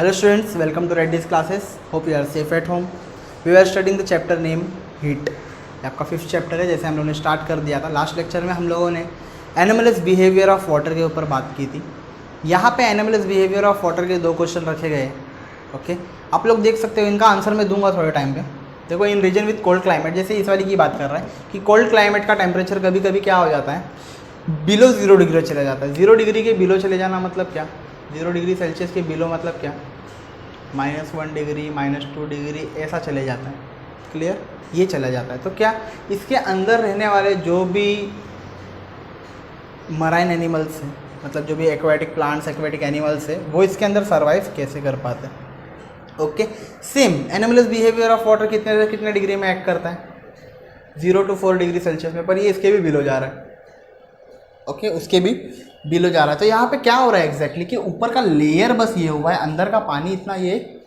Hello students, welcome to Reddy's classes. Hope you are safe at home. We were studying the chapter name heat. आपका 5th chapter है, जैसे हम लोगों ने start कर दिया था। लास्ट लेक्चर में हम लोगों ने एनिमल्स बिहेवियर ऑफ वाटर के ऊपर बात की थी। यहाँ पे एनिमल्स बिहेवियर ऑफ वाटर के 2 क्वेश्चन रखे गए हैं। ओके, आप लोग देख सकते हो, इनका आंसर मैं दूंगा थोड़े टाइम पे। देखो, इन रीजन विथ कोल्ड क्लाइमेट, जैसे इस वाली की बात कर रहा है कि कोल्ड क्लाइमेट का टेम्परेचर कभी कभी क्या हो जाता है, बिलो 0 डिग्री चला जाता है। 0 डिग्री के बिलो चले जाना मतलब क्या, 0 डिग्री सेल्सियस के बिलो मतलब क्या, -1 डिग्री, -2 डिग्री ऐसा चले जाता है। क्लियर, ये चला जाता है। तो क्या इसके अंदर रहने वाले जो भी मराइन एनिमल्स हैं, मतलब जो भी एक्वाटिक प्लांट्स, एक्वाटिक एनिमल्स है, वो इसके अंदर सर्वाइव कैसे कर पाते हैं। Okay, same animals behaviour of water कितने डिग्री में एक्ट करता है, 0 to 4 डिग्री सेल्सियस में, पर ये इसके भी बिलो जा रहा है। ओके, उसके भी बिलो जा रहा है। तो यहाँ पे क्या हो रहा है एग्जैक्टली कि ऊपर का लेयर बस ये हुआ है, अंदर का पानी इतना ये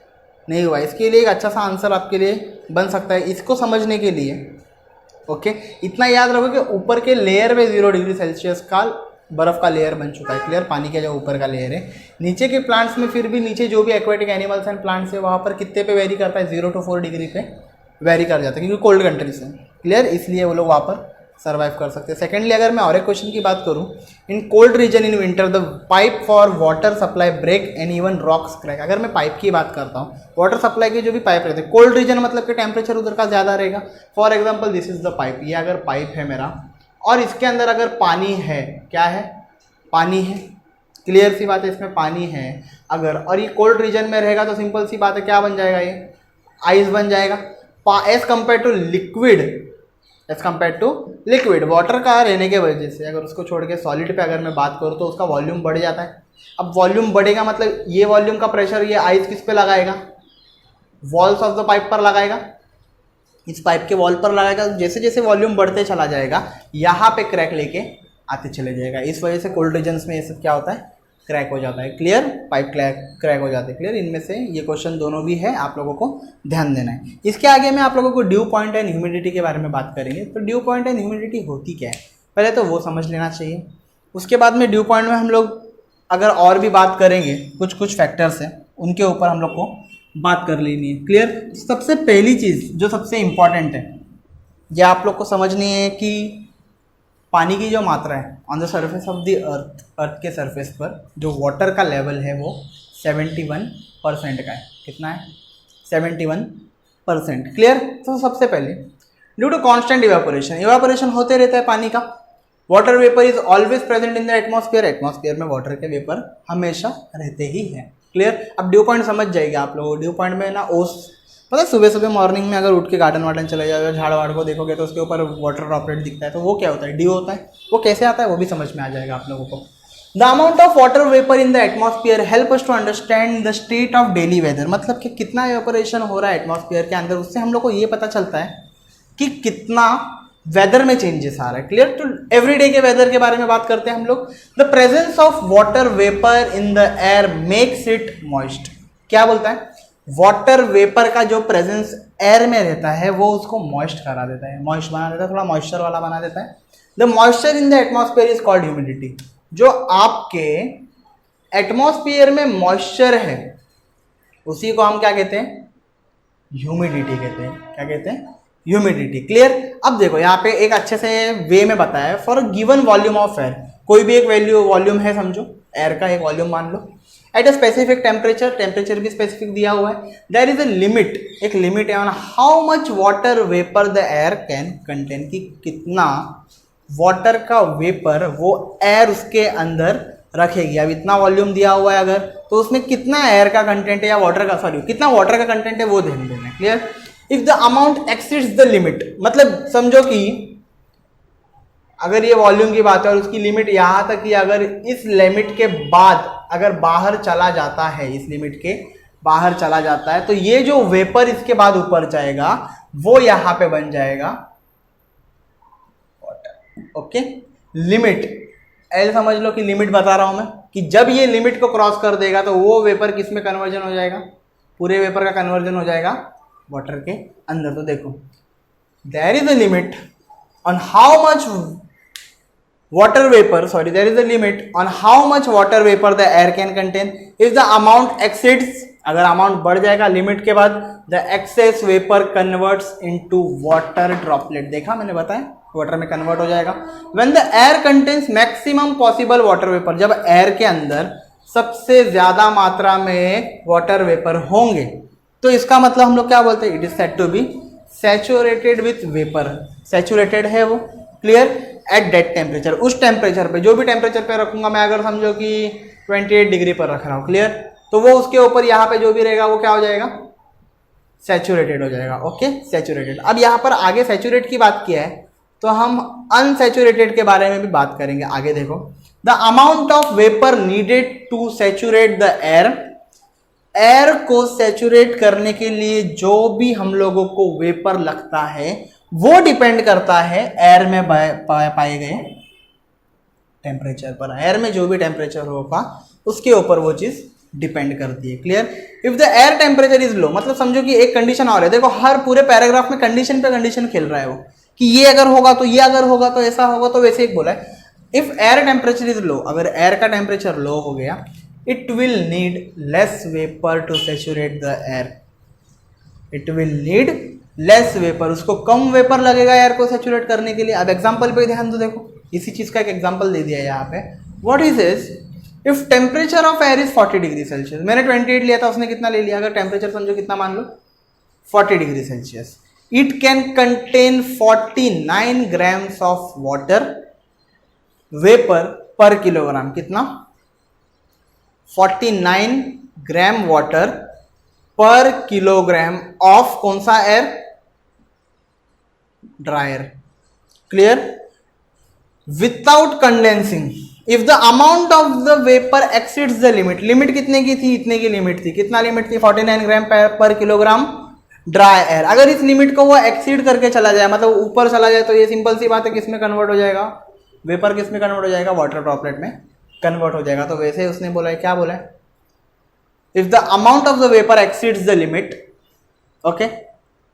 नहीं हुआ है। इसके लिए एक अच्छा सा आंसर आपके लिए बन सकता है इसको समझने के लिए। ओके, इतना याद रखो कि ऊपर के लेयर में 0 डिग्री सेल्सियस का बर्फ़ का लेयर बन चुका है। क्लियर, पानी का जो ऊपर का लेयर है। नीचे के प्लांट्स में फिर भी नीचे जो भी एक्वाटिक एनिमल्स एंड प्लांट्स है वहाँ पर कितने पे वेरी करता है, 0 to 4 डिग्री पे वेरी कर जाता है, क्योंकि कोल्ड कंट्रीज है। क्लियर, इसलिए वो लोग वहाँ पर सर्वाइव कर सकते हैं। सेकेंडली, अगर मैं और एक क्वेश्चन की बात करूं, in cold region in winter the pipe for water supply break and even rocks crack. अगर मैं पाइप की बात करता हूं, वाटर सप्लाई के जो भी पाइप रहते हैं, कोल्ड रीजन मतलब कि टेम्परेचर उधर का ज़्यादा रहेगा। For example, this is the pipe. ये अगर पाइप है मेरा और इसके अंदर अगर पानी है, क्या है, पानी है। क्लियर सी बात है, इसमें पानी है अगर, और ये कोल्ड रीजन में रहेगा तो सिंपल सी बात है, क्या बन जाएगा, ये आइस बन जाएगा। As compare to liquid, as compare to liquid, water का रहने के वजह से अगर उसको छोड़ के सॉलिड पे अगर मैं बात करूँ तो उसका वॉल्यूम बढ़ जाता है। अब वॉल्यूम बढ़ेगा मतलब ये वॉल्यूम का प्रेशर ये आइस किस पे लगाएगा, वॉल्स ऑफ द पाइप पर लगाएगा, इस पाइप के वॉल पर लगाएगा। जैसे जैसे वॉल्यूम बढ़ते चला जाएगा, यहाँ पे क्रैक लेके आते चले जाएगा। इस वजह से कोल्ड रीजन्स में ये सब क्या होता है, क्रैक हो जाता है। क्लियर, पाइप क्रैक हो जाते हैं। क्लियर, इनमें से ये क्वेश्चन दोनों भी है, आप लोगों को ध्यान देना है। इसके आगे में आप लोगों को ड्यू पॉइंट एंड ह्यूमिडिटी के बारे में बात करेंगे। तो ड्यू पॉइंट एंड ह्यूमिडिटी होती क्या है, पहले तो वो समझ लेना चाहिए। उसके बाद में ड्यू पॉइंट में हम लोग अगर और भी बात करेंगे, कुछ कुछ फैक्टर्स हैं उनके ऊपर हम लोग को बात कर लेनी है। क्लियर, सबसे पहली चीज़ जो सबसे इम्पॉर्टेंट है, यह आप लोग को समझनी है कि पानी की जो मात्रा है on the surface of the earth के सरफेस पर जो वाटर का लेवल है वो 71% का है। कितना है, 71%। क्लियर, तो सबसे पहले ड्यू टू कांस्टेंट इवापोरेशन होते रहता है पानी का। Water vapour is always present in the atmosphere. Atmosphere में वाटर के वेपर हमेशा रहते ही हैं। क्लियर, अब ड्यू पॉइंट समझ जाएगा आप लोग। ड्यू पॉइंट में ना ओस, पता है, सुबह सुबह मॉर्निंग में अगर उठ के गार्डन वार्डन चले जाओ, झाड़ वाड़ को देखोगे तो उसके ऊपर वाटर ड्रॉपलेट दिखता है, तो वो क्या होता है, ड्यू होता है। वो कैसे आता है वो भी समझ में आ जाएगा आप लोगों को। The amount of water vapour in the atmosphere help us to understand the state of daily weather. मतलब कि कितना इवेपोरेशन हो रहा है एटमॉस्फेयर के अंदर, उससे हम लोग को ये पता चलता है कि कितना वेदर में चेंजेस आ रहा है। क्लियर, तो एवरीडे के वेदर के बारे में बात करते हैं हम लोग। The presence of water vapour in the air makes it moist. क्या बोलता है, वाटर वेपर का जो प्रेजेंस एयर में रहता है वो उसको मॉइस्ट करा देता है, मॉइस्ट बना देता है, थोड़ा मॉइस्चर वाला बना देता है। The moisture in the atmosphere is called humidity. जो आपके एटमॉस्फेयर में मॉइस्चर है उसी को हम क्या कहते हैं, ह्यूमिडिटी कहते हैं। क्या कहते हैं, ह्यूमिडिटी। क्लियर, अब देखो यहाँ पे एक अच्छे से वे में बताया है। For given volume of air, कोई भी एक वॉल्यूम है, समझो एयर का एक वॉल्यूम मान लो, एट अ स्पेसिफिक टेम्परेचर भी स्पेसिफिक दिया हुआ है। देयर इज अ लिमिट, एक लिमिट है on how much water vapour the air can contain, कि कितना वाटर का वेपर वो एयर उसके अंदर रखेगी। अब इतना वॉल्यूम दिया हुआ है अगर, तो उसमें कितना एयर का कंटेंट है या वाटर का, सॉरी कितना वाटर का कंटेंट है वो ध्यान देना है। Clear, if the amount exceeds the limit, मतलब समझो कि अगर ये वॉल्यूम की बात है और उसकी लिमिट यहाँ तक कि अगर इस लिमिट के बाद अगर बाहर चला जाता है, इस लिमिट के बाहर चला जाता है, तो ये जो वेपर इसके बाद ऊपर जाएगा वो यहाँ पे बन जाएगा वाटर। ओके, लिमिट, ऐसे समझ लो कि लिमिट बता रहा हूं मैं कि जब ये लिमिट को क्रॉस कर देगा तो वो वेपर किस में कन्वर्जन हो जाएगा, पूरे वेपर का कन्वर्जन हो जाएगा वाटर के अंदर। तो देखो, there is a limit on how much water vapor, there is a limit on how much water vapor the air can contain. If the amount exceeds अगर अमाउंट बढ़ जाएगा लिमिट के बाद, the excess vapour converts into water droplet, देखा मैंने बताया water में convert हो जाएगा। When the air contains maximum possible water vapour, जब एयर के अंदर सबसे ज्यादा मात्रा में वाटर वेपर होंगे तो इसका मतलब हम लोग क्या बोलते हैं, it is said to be saturated with vapour, saturated है वो, क्लियर, एट दैट टेम्परेचर, उस टेम्परेचर पे, जो भी टेम्परेचर पे रखूंगा मैं, अगर समझो कि 28 डिग्री पर रख रहा हूँ, क्लियर, तो वो उसके ऊपर यहाँ पे जो भी रहेगा वो क्या हो जाएगा, सैचुरेटेड हो जाएगा, ओके, सैचुरेटेड। अब यहाँ पर आगे सैचुरेट की बात किया है तो हम अनसैचुरेटेड के बारे में भी बात करेंगे आगे। देखो, the amount of vapour needed to saturate the air, air को सैचुरेट करने के लिए जो भी हम लोगों को वेपर लगता है वो डिपेंड करता है एयर में पाए गए टेम्परेचर पर, एयर में जो भी टेम्परेचर होगा उसके ऊपर वो चीज डिपेंड करती है, clear. If the air temperature is लो, मतलब समझो कि एक कंडीशन और है, देखो हर पूरे पैराग्राफ में कंडीशन पे कंडीशन खेल रहा है वो, कि ये अगर होगा तो ये, अगर होगा तो ऐसा होगा, तो वैसे एक बोला है if air temperature is low, अगर एयर का टेम्परेचर लो हो गया, it will need less vapour to saturate the air, it will need less vapour, उसको कम वेपर लगेगा एयर को सैचुरेट करने के लिए। अब एग्जांपल पे ध्यान दो, देखो इसी चीज का एक एग्जांपल दे दिया है यहाँ पे, what is this, if temperature of air is 40 degree Celsius, मैंने 28 लिया था, उसने कितना ले लिया, अगर टेम्परेचर समझो कितना मान लो 40 degree Celsius, it can contain 49 grams of water vapour per kilogram, कितना, 49 ग्राम वाटर पर किलोग्राम ऑफ कौन सा air, dry air, clear, without condensing. If the amount of the vapour exceeds the limit, limit कितने की थी, इतने की limit थी, कितना लिमिट थी, 49 ग्राम पर किलोग्राम ड्राई एयर, अगर इस लिमिट को वो एक्सीड करके चला जाए, मतलब ऊपर चला जाए, तो ये सिंपल सी बात है किसमें कन्वर्ट हो जाएगा, वेपर किसमें कन्वर्ट हो जाएगा, वाटर ड्रॉपलेट में कन्वर्ट हो जाएगा। तो वैसे उसने बोला है, क्या बोला है, if the amount of the vapour exceeds the limit, okay,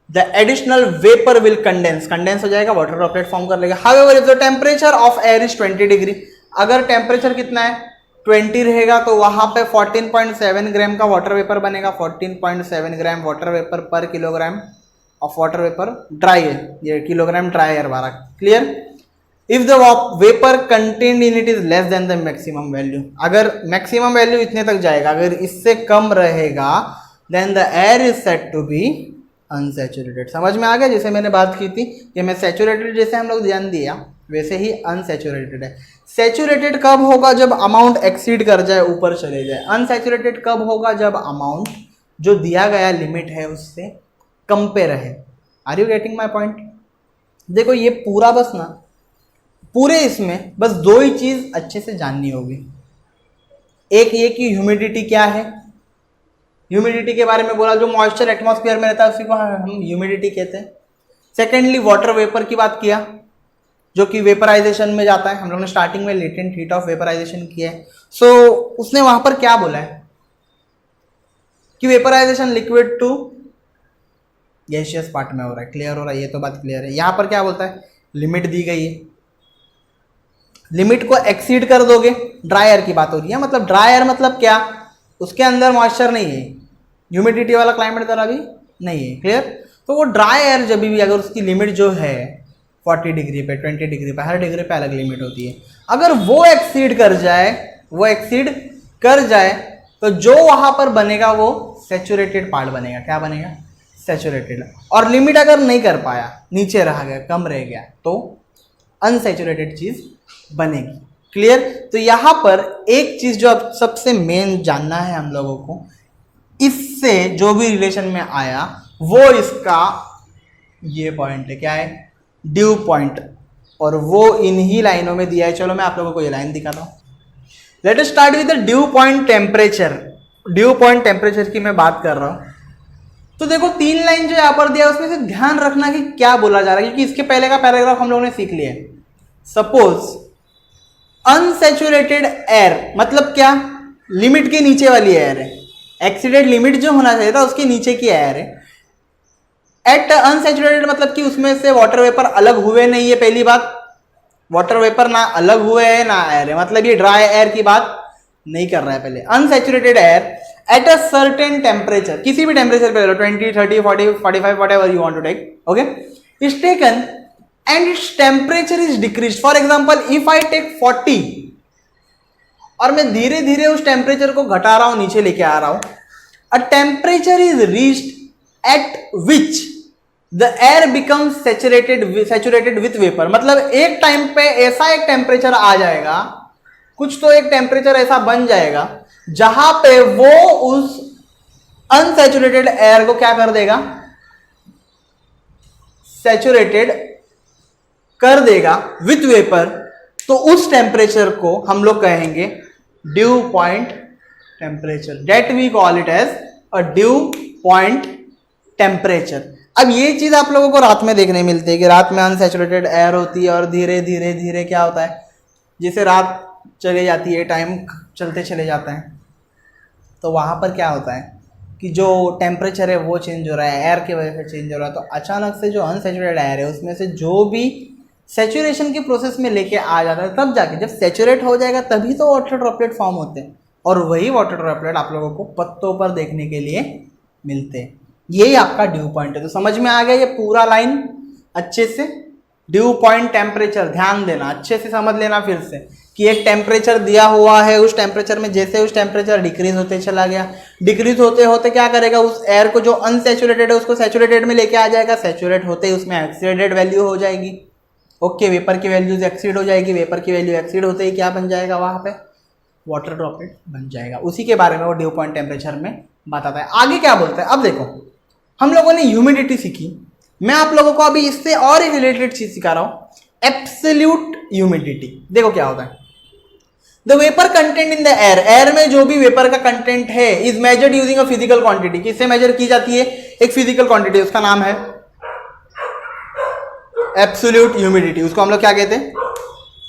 the additional vapour will condense, condense हो जाएगा, वाटर ड्रॉपलेट फॉर्म कर लेगा। However if the temperature of air is 20 degree, अगर टेम्परेचर कितना है 20 रहेगा तो वहां पे 14.7 ग्राम का वाटर वेपर बनेगा, 14.7 gram water vapour per kilogram of water vapour, dry है ये, किलोग्राम ड्राई एयर वाला, clear. If the vapour contained in it is less than the maximum value, अगर मैक्सिमम वैल्यू इतने तक जाएगा, अगर इससे कम रहेगा, then the air is said to be unsaturated. समझ में आ गया, जैसे मैंने बात की थी कि मैं सैचुरेटेड जैसे हम लोग ध्यान दिया, वैसे ही अनसैचुरेटेड है। सैचुरेटेड कब होगा, जब अमाउंट एक्सीड कर जाए, ऊपर चले जाए। अनसैचुरेटेड कब होगा, जब अमाउंट जो दिया गया लिमिट है उससे कम पे रहे। Are you getting my point. देखो ये पूरा बस ना, पूरे इसमें बस दो ही चीज अच्छे से जाननी होगी, एक ये कि ह्यूमिडिटी क्या है, ह्यूमिडिटी के बारे में बोला, जो मॉइस्चर एटमॉस्फेयर में रहता है उसी को हम ह्यूमिडिटी कहते हैं। सेकेंडली वाटर वेपर की बात किया, जो कि वेपराइजेशन में जाता है, हम लोग ने स्टार्टिंग में लेटेंट हीट ऑफ वेपराइजेशन किया है। सो उसने वहां पर क्या बोला है कि vaporisation liquid to gaseous part में हो रहा है, क्लियर हो रहा है, ये तो बात क्लियर है। यहां पर क्या बोलता है, लिमिट दी गई है, लिमिट को एक्सीड कर दोगे, ड्राई एयर की बात हो रही है, मतलब ड्राई एयर मतलब क्या, उसके अंदर मॉइस्चर नहीं है, ह्यूमिडिटी वाला क्लाइमेट तरह भी नहीं है, क्लियर। तो वो ड्राई एयर जब भी, अगर उसकी लिमिट जो है 40 डिग्री पे, 20 डिग्री पे, हर डिग्री पे अलग लिमिट होती है, अगर वो एक्सीड कर जाए, वो एक्सीड कर जाए तो जो वहां पर बनेगा वो सैचुरेटेड पार्ट बनेगा। क्या बनेगा, सैचुरेटेड। और लिमिट अगर नहीं कर पाया, नीचे रह गया, कम रह गया, तो अनसैचुरेटेड चीज बनेगी, क्लियर। तो यहां पर एक चीज जो अब सबसे मेन जानना है हम लोगों को, इससे जो भी रिलेशन में आया वो इसका ये पॉइंट है, क्या है, ड्यू पॉइंट, और वो इन्हीं लाइनों में दिया है। चलो मैं आप लोगों को ये लाइन दिखाता हूं। Late us start with the due point temperature. Due point temperature की मैं बात कर रहा हूं, तो देखो 3 लाइन जो यहां पर दिया है उसमें से ध्यान रखना कि क्या बोला जा रहा है, क्योंकि इसके पहले का पैराग्राफ हम लोगों ने सीख लिया है। सपोज अनसैचुरेटेड एयर मतलब क्या, लिमिट के नीचे वाली एयर है, एक्सीडेड लिमिट जो होना चाहिए था उसके नीचे की एयर है। एट अनसैचुरेटेड मतलब कि उसमें से वाटर वेपर अलग हुए नहीं है, पहली बात, वाटर वेपर ना अलग हुए है ना एयर है, मतलब ये ड्राई एयर की बात नहीं कर रहा है। पहले unsaturated air at a certain temperature, किसी भी टेम्परेचर पे ले लो, 20, 30, 40, 45, whatever you want to take, okay, is taken and its temperature is decreased. For example, if I take 40 और मैं धीरे धीरे उस टेम्परेचर को घटा रहा हूं, नीचे लेके आ रहा हूं, अ temperature is reached eight which the air becomes saturated with vapour. मतलब एक टाइम पे ऐसा एक टेम्परेचर आ जाएगा, कुछ तो एक टेम्परेचर ऐसा बन जाएगा जहां पे वो उस अनसैचुरेटेड एयर को क्या कर देगा, सैचुरेटेड कर देगा विथ वेपर. तो उस टेम्परेचर को हम लोग कहेंगे dew point temperature. That we call it as a dew point temperature. अब ये चीज आप लोगों को रात में देखने मिलती है कि रात में अनसैचुरेटेड एयर होती है और धीरे धीरे धीरे क्या होता है, जैसे रात चली जाती है, टाइम चलते चले जाता है, तो वहाँ पर क्या होता है कि जो टेम्परेचर है वो चेंज हो रहा है, एयर की वजह से चेंज हो रहा है. तो अचानक से जो अनसैचुरेटेड एयर है उसमें से जो भी सैचुरेशन के प्रोसेस में लेके आ जाता है, तब जाके जब सैचुरेट हो जाएगा तभी तो वाटर ड्रॉपलेट फॉर्म होते हैं. और वही वाटर ड्रॉपलेट आप लोगों को पत्तों पर देखने के लिए मिलते हैं. यही आपका ड्यू पॉइंट है. तो समझ में आ गया ये पूरा लाइन अच्छे से. ड्यू पॉइंट टेम्परेचर, ध्यान देना, अच्छे से समझ लेना फिर से कि एक टेम्परेचर दिया हुआ है, उस टेम्परेचर में जैसे उस टेम्परेचर डिक्रीज होते चला गया, डिक्रीज होते होते क्या करेगा, उस एयर को जो अनसैचुरेटेड है उसको सैचुरेटेड में लेके आ जाएगा. सैचुरेट होते ही उसमें एक्सीडेड वैल्यू हो जाएगी. ओके, वेपर की वैल्यूज एक्सीड हो जाएगी. वेपर की वैल्यू एक्सीड होते ही क्या बन जाएगा, वहाँ पे वाटर ड्रॉपलेट बन जाएगा. उसी के बारे में वो ड्यू पॉइंट टेम्परेचर में बताता है. आगे क्या बोलता है, अब देखो हम लोगों ने ह्यूमिडिटी सीखी. मैं आप लोगों को अभी इससे और एक रिलेटेड चीज सिखा रहा हूं, एब्सोल्यूट ह्यूमिडिटी. देखो क्या होता है, the vapour content in the air, air में जो भी वेपर का कंटेंट है is measured using a physical quantity. किससे मेजर की जाती है, एक फिजिकल क्वांटिटी, उसका नाम है एब्सोल्यूट ह्यूमिडिटी. उसको हम लोग क्या कहते हैं,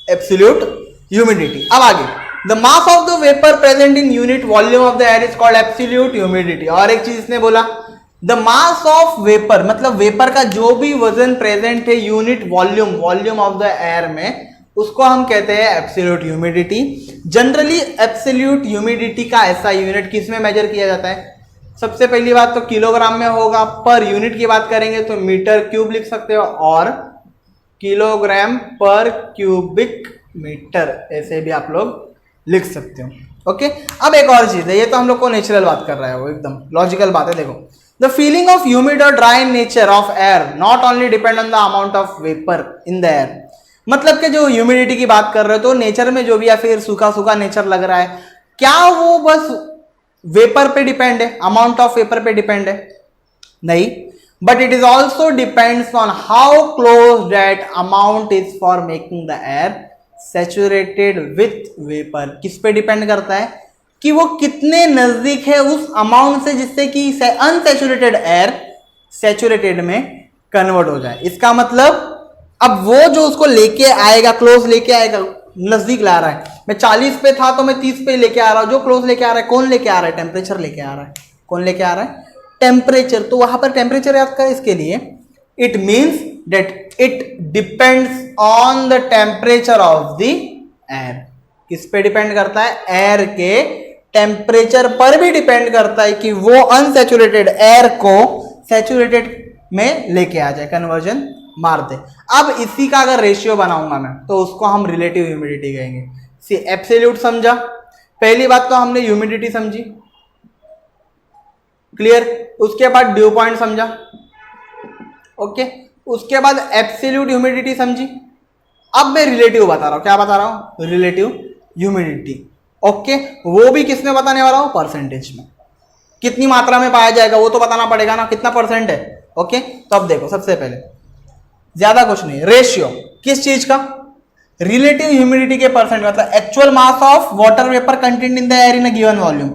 एब्सोल्यूट ह्यूमिडिटी. अब आगे, the mass of the vapour present in unit volume of the air is called absolute humidity. और एक चीज इसने बोला, द मास ऑफ वेपर, मतलब वेपर का जो भी वजन प्रेजेंट है unit volume of the air में, उसको हम कहते हैं absolute humidity. Generally absolute humidity का ऐसा यूनिट किस में मेजर किया जाता है, सबसे पहली बात तो किलोग्राम में होगा. पर यूनिट की बात करेंगे तो मीटर क्यूब लिख सकते हो और किलोग्राम पर क्यूबिक मीटर, ऐसे भी आप लोग लिख सकते हो. ओके, अब एक और चीज है, ये तो हम लोग को नेचुरल बात कर रहा है, वो एकदम लॉजिकल बात है. देखो, द फीलिंग ऑफ ह्यूमिड और dry nature of air not only depend on the amount of vapour in the air. मतलब कि जो ह्यूमिडिटी की बात कर रहे हो तो नेचर में जो भी या फिर सूखा सूखा नेचर लग रहा है, क्या वो बस वेपर पे डिपेंड है, अमाउंट ऑफ वेपर पे डिपेंड है? नहीं, but it is also depends on how close that amount is for making the air saturated with vapour. किस पे डिपेंड करता है कि वो कितने नजदीक है उस अमाउंट से जिससे कि अनसैचुरेटेड एयर सैचुरेटेड में कन्वर्ट हो जाए. इसका मतलब अब वो जो उसको लेके आएगा, क्लोज लेके आएगा, नजदीक ला रहा है. मैं 40 पे था तो मैं 30 पे लेके आ रहा हूं. जो क्लोज लेके आ रहा है, कौन लेके आ रहा है, टेम्परेचर लेके आ रहा है. कौन लेके आ रहा है, टेम्परेचर. तो वहां पर टेम्परेचर याद करें इसके लिए, it means that it depends on the temperature of the air. किस पे डिपेंड करता है, एयर के टेम्परेचर पर भी डिपेंड करता है कि वो अनसैचुरेटेड एयर को सैचुरेटेड में लेके आ जाए, कन्वर्जन मार दे. अब इसी का अगर रेशियो बनाऊंगा मैं तो उसको हम रिलेटिव ह्यूमिडिटी कहेंगे. सी एब्सोल्यूट समझा, पहली बात तो हमने ह्यूमिडिटी समझी, क्लियर. उसके बाद ड्यू पॉइंट समझा, ओके. उसके बाद एब्सोल्यूट ह्यूमिडिटी समझी. अब मैं रिलेटिव बता रहा हूं. क्या बता रहा हूं, रिलेटिव ह्यूमिडिटी. ओके, वो भी किसमें बताने वाला हूं, परसेंटेज में. कितनी मात्रा में पाया जाएगा वो तो बताना पड़ेगा ना, कितना परसेंट है. ओके, तो अब देखो, सबसे पहले ज्यादा कुछ नहीं, रेशियो किस चीज का, रिलेटिव ह्यूमिडिटी के परसेंट, मतलब actual mass of water vapour content in the air in a given volume,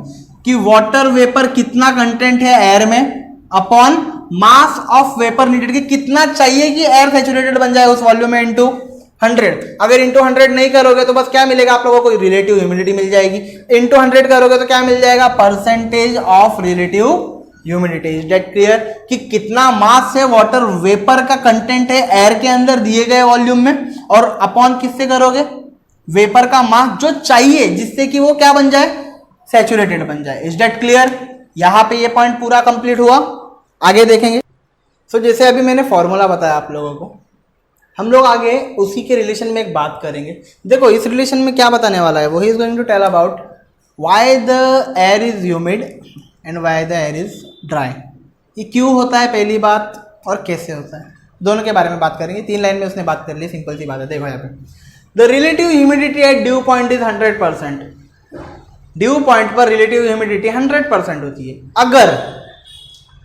कि वाटर वेपर कितना कंटेंट है एयर में upon mass of vapour needed, कि कितना चाहिए कि एयर सैचुरेटेड बन जाए उस वॉल्यूम में, इनटू 100. अगर इंटू 100 नहीं करोगे तो बस क्या मिलेगा आप लोगों को, रिलेटिव ह्यूमिडिटी मिल जाएगी. इंटू 100 करोगे तो क्या मिल जाएगा, percentage of relative humidity. Is that clear, कि कितना मास है वाटर वेपर का कंटेंट है एयर के अंदर दिए गए वॉल्यूम में, और अपॉन किससे करोगे, वेपर का मास जो चाहिए जिससे कि वो क्या बन जाए, सैचुरेटेड बन जाए। Is that clear? यहाँ पे ये पॉइंट पूरा कंप्लीट हुआ, आगे देखेंगे। सो जैसे अभी मैंने फॉर्मूला बताया आप लोगों को, हम लोग आगे उसी के रिलेशन में एक बात करेंगे। देखो इस रिलेशन में क्या बताने वाला है वो, he is going to tell about why the air is humid and why the air is dry. ये क्यों होता है पहली बात, और कैसे होता है, दोनों के बारे में बात करेंगे। 3 लाइन में उसने बात कर ली, सिंपल सी बात है। देखो यहाँ पे the relative humidity at dew point is 100%। Dew point पर रिलेटिव ह्यूमिडिटी 100% होती है।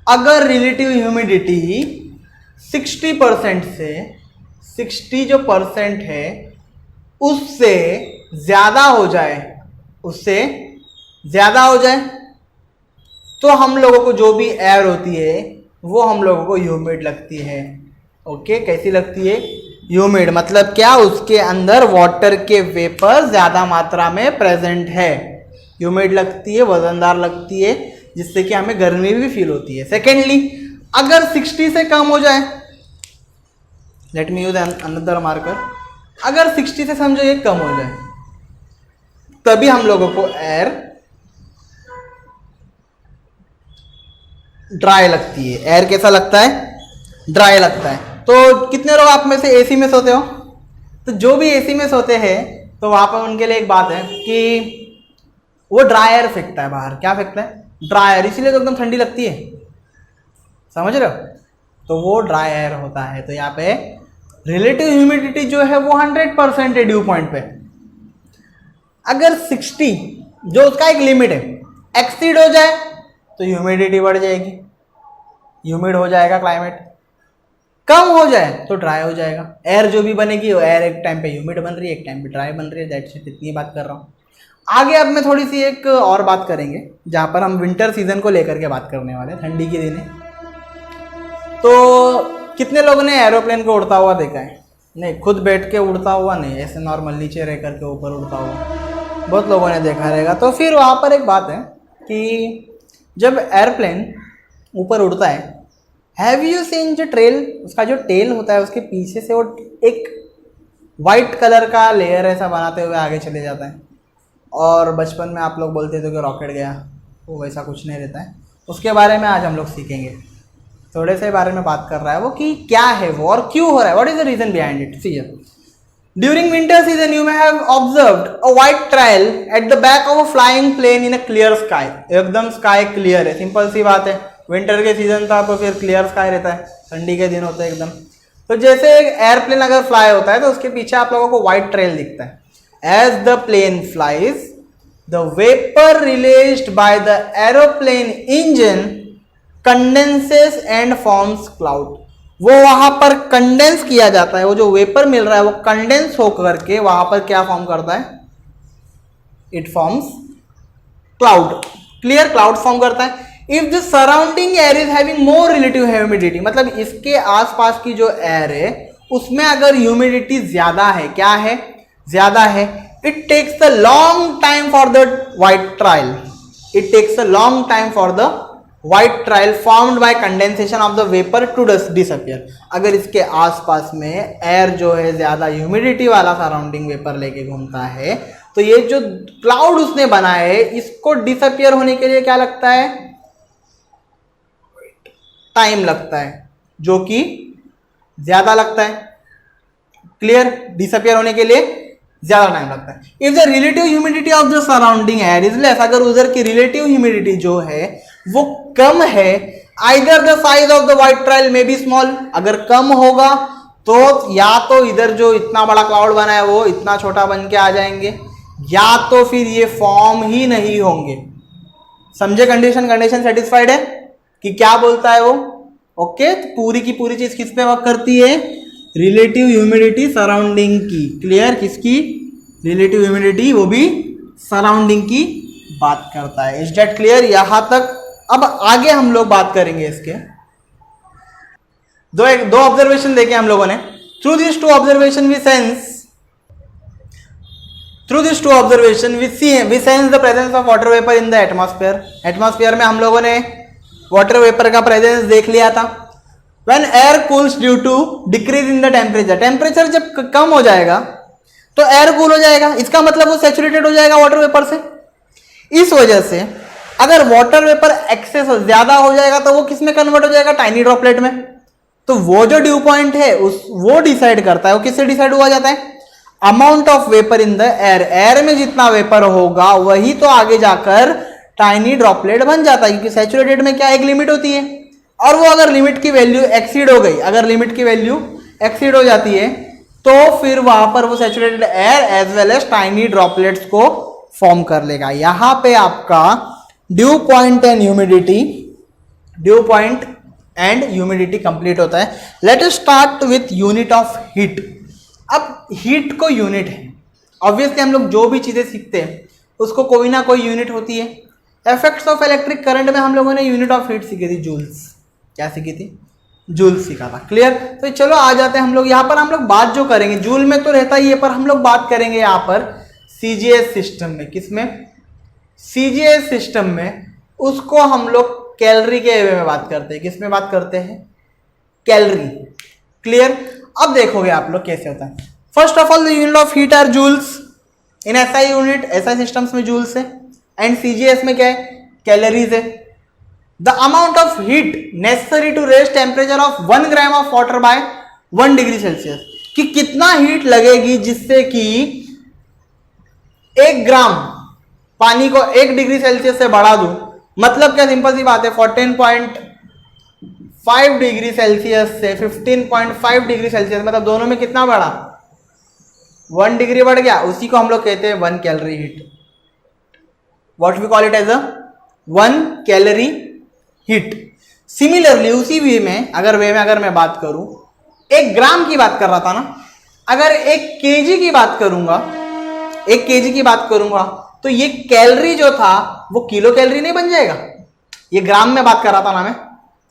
अगर रिलेटिव ह्यूमिडिटी 60% से 60 जो परसेंट है उससे ज़्यादा हो जाए, तो हम लोगों को जो भी एयर होती है वो हम लोगों को ह्यूमिड लगती है। ओके, कैसी लगती है? ह्यूमिड। मतलब क्या? उसके अंदर वाटर के वेपर ज़्यादा मात्रा में प्रेजेंट है, ह्यूमिड लगती है, वजनदार लगती है, जिससे कि हमें गर्मी भी फील होती है। सेकेंडली, अगर 60 से कम हो जाए, let me use another marker, अगर 60 से समझो ये कम हो जाए, तभी हम लोगों को एयर ड्राई लगती है। एयर कैसा लगता है? ड्राई लगता है। तो कितने लोग आप में से एसी में सोते हो? तो जो भी एसी में सोते हैं तो वहां पर उनके लिए एक बात है कि वो ड्राई एयर फेंकता है बाहर। क्या फेंकता है? ड्राई एयर, इसीलिए तो एकदम ठंडी लगती है। समझ रहे हो? तो वो ड्राई एयर होता है। तो यहाँ पे रिलेटिव ह्यूमिडिटी जो है वो 100% है ड्यू पॉइंट पे। अगर 60 जो उसका एक लिमिट है एक्सीड हो जाए तो ह्यूमिडिटी बढ़ जाएगी, ह्यूमिड हो जाएगा क्लाइमेट। कम हो जाए तो ड्राई हो जाएगा। एयर जो भी बनेगी वो एयर एक टाइम पे ह्यूमिड बन रही है, एक टाइम पे ड्राई बन रही है। दैट्स इट, इतनी बात कर रहा हूँ। आगे अब मैं थोड़ी सी एक और बात करेंगे जहाँ पर हम विंटर सीजन को लेकर के बात करने वाले हैं, ठंडी के दिन है। तो कितने लोगों ने एरोप्लेन को उड़ता हुआ देखा है? नहीं, खुद बैठ के उड़ता हुआ नहीं, ऐसे नॉर्मल नीचे रह करके ऊपर उड़ता हुआ बहुत लोगों ने देखा रहेगा। तो फिर वहाँ पर एक बात है कि जब एयरप्लेन ऊपर उड़ता है, हैव यू सीन जो ट्रेल, उसका जो टेल होता है उसके पीछे से वो एक वाइट कलर का लेयर ऐसा बनाते हुए आगे चले जाता है। और बचपन में आप लोग बोलते थे कि रॉकेट गया, वो वैसा कुछ नहीं रहता है। उसके बारे में आज हम लोग सीखेंगे। थोड़े से बारे में बात कर रहा है वो कि क्या है वो और क्यों हो रहा है, what is the reason behind it. See during winter season you may have observed a white trial at the back of a flying plane in a clear sky. एकदम स्काई क्लियर है, सिंपल सी बात है। Winter के season था तो फिर clear sky रहता है, ठंडी के दिन होता है एकदम। तो जैसे एक एयरप्लेन अगर फ्लाई होता है तो उसके पीछे आप लोगों को व्हाइट ट्रेल दिखता है। As the plane flies, the vapor released by the aeroplane engine condenses and forms cloud. वो वहां पर कंडेंस किया जाता है, वो जो वेपर मिल रहा है वो कंडेंस होकर के वहां पर क्या फॉर्म करता है? It forms cloud. Clear? Cloud form करता है। If the surrounding air is having more relative humidity, मतलब इसके आसपास की जो एयर है उसमें अगर ह्यूमिडिटी ज्यादा है, क्या है? ज्यादा है। It takes a long time for the white trial, it takes a long time for the white trial formed by condensation of the vapour to disappear. अगर इसके आसपास में एयर जो है ज्यादा ह्यूमिडिटी वाला सराउंडिंग वेपर लेके घूमता है तो ये जो क्लाउड उसने बनाया है इसको डिसअपियर होने के लिए क्या लगता है? टाइम लगता है, जो कि ज्यादा लगता है। क्लियर? डिसअपियर होने के लिए ज्यादा टाइम लगता है। If the relative humidity of the surrounding air is less, अगर उधर की रिलेटिव ह्यूमिडिटी जो है वो कम है, either the size of the white trial may be small, अगर कम होगा तो या तो इधर जो इतना बड़ा क्लाउड बना है वो इतना छोटा बन के आ जाएंगे, या तो फिर ये फॉर्म ही नहीं होंगे। समझे कंडीशन? कंडीशन सेटिस्फाइड है कि क्या बोलता है वो? ओके, तो पूरी की पूरी चीज किस पे वर्क करती है? रिलेटिव ह्यूमिडिटी सराउंडिंग की। क्लियर? किसकी? रिलेटिव ह्यूमिडिटी, वो भी सराउंडिंग की बात करता है। Is that clear? यहां तक। अब आगे हम लोग बात करेंगे इसके दो ऑब्जर्वेशन देखे हम लोगों ने। Through this two observation we sense the presence of water vapour in the atmosphere. Atmosphere में हम लोगों ने वाटर वेपर का प्रेजेंस देख लिया था। When air cools due to decrease in the temperature, temperature जब कम हो जाएगा तो एयर कूल हो जाएगा, इसका मतलब वो सैचुरेटेड हो जाएगा वाटर वेपर से। इस वजह से अगर वाटर वेपर एक्सेस ज्यादा हो जाएगा तो वो किस में कन्वर्ट हो जाएगा, टाइनी ड्रॉपलेट में। तो वो जो ड्यू पॉइंट है वो डिसाइड करता है, वो किससे डिसाइड हुआ जाता है, amount of vapour in the air, air में जितना वेपर होगा वही तो आगे जाकर टाइनी ड्रॉपलेट बन जाता है, क्योंकि सैचुरेटेड में क्या एक लिमिट होती है, और वो अगर लिमिट की वैल्यू एक्सीड हो गई, अगर लिमिट की वैल्यू एक्सीड हो जाती है तो फिर वहां पर वो saturated air as well as tiny droplets को फॉर्म कर लेगा। यहां पे आपका dew point and humidity complete होता है। Let us start with unit of heat. अब हीट को यूनिट है, ऑब्वियसली हम लोग जो भी चीजें सीखते हैं उसको कोई ना कोई यूनिट होती है। इफेक्ट्स ऑफ इलेक्ट्रिक करंट में हम लोगों ने यूनिट ऑफ हीट सीखी थी, जूल्स। क्या सीखी थी, जूल्स सीखा था। क्लियर। तो चलो आ जाते हैं हम लोग यहाँ पर, हम लोग बात जो करेंगे जूल में तो रहता ही है, पर हम लोग बात करेंगे यहाँ पर सीजीएस सिस्टम में। किसमें, सीजीएस सिस्टम में। उसको हम लोग कैलोरी के वे में बात करते हैं। किस में बात करते हैं, कैलोरी। क्लियर। अब देखोगे आप लोग कैसे होता है। First of all the unit of heat are joules in SI unit, SI systems में जूल्स है, एंड सीजीएस में क्या है, कैलोरीज है। The amount of heat necessary to raise temperature of 1 gram of water by 1 degree Celsius, कि कितना heat लगेगी जिससे कि 1 ग्राम पानी को 1 डिग्री सेल्सियस से बढ़ा दूं। मतलब क्या, सिंपल सी बात है, 14.5 डिग्री सेल्सियस से 15.5 डिग्री सेल्सियस, मतलब दोनों में कितना बढ़ा, 1 डिग्री बढ़ गया। उसी को हम लोग कहते हैं 1 calorie heat. What we call it as a 1 calorie heat. Similarly उसी वे में अगर मैं बात करूं, 1 ग्राम की बात कर रहा था ना, अगर 1 केजी की बात करूंगा तो ये कैलोरी जो था वो किलो कैलोरी नहीं बन जाएगा। ये ग्राम में बात कर रहा था ना मैं,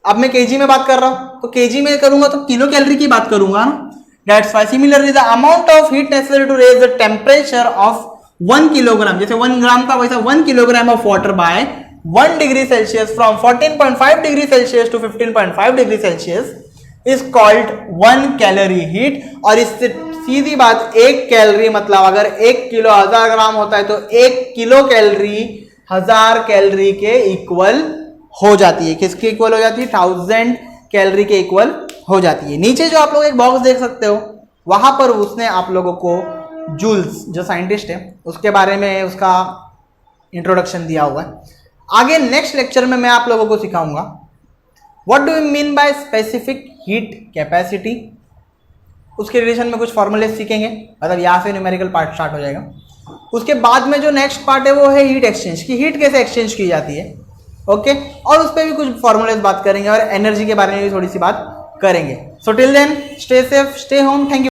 अब मैं केजी में बात कर रहा हूं, तो केजी में करूंगा तो किलो कैलोरी की बात करूंगा ना। That's why similarly the amount of heat necessary to raise the temperature of 1 kilogram, जैसे 1 ग्राम था वैसा 1 kilogram of water by 1 degree Celsius from 14.5 degree Celsius to 15.5 degree Celsius is called 1 calorie heat. और इससे सीधी बात, 1 calorie मतलब अगर 1 kilo 1000 ग्राम होता है तो 1 किलो कैलोरी 1000 कैलोरी के इक्वल हो जाती है। किसके इक्वल हो जाती है, 1000 कैलोरी के इक्वल हो जाती है। नीचे जो आप लोग एक बॉक्स देख सकते हो, वहां पर उसने आप लोगों को जूल्स जो साइंटिस्ट है उसके बारे में उसका इंट्रोडक्शन दिया हुआ है। आगे नेक्स्ट लेक्चर में मैं आप लोगों को सिखाऊंगा what do we mean by specific heat capacity. उसके रिलेशन में कुछ फॉर्मूले सीखेंगे, मतलब यहाँ से न्यूमेरिकल पार्ट स्टार्ट हो जाएगा। उसके बाद में जो नेक्स्ट पार्ट है वो है हीट एक्सचेंज की, हीट कैसे एक्सचेंज की जाती है। ओके, और उस पर भी कुछ फॉर्मूले बात करेंगे और एनर्जी के बारे में भी थोड़ी सी बात करेंगे। So till then stay safe, stay home, thank you.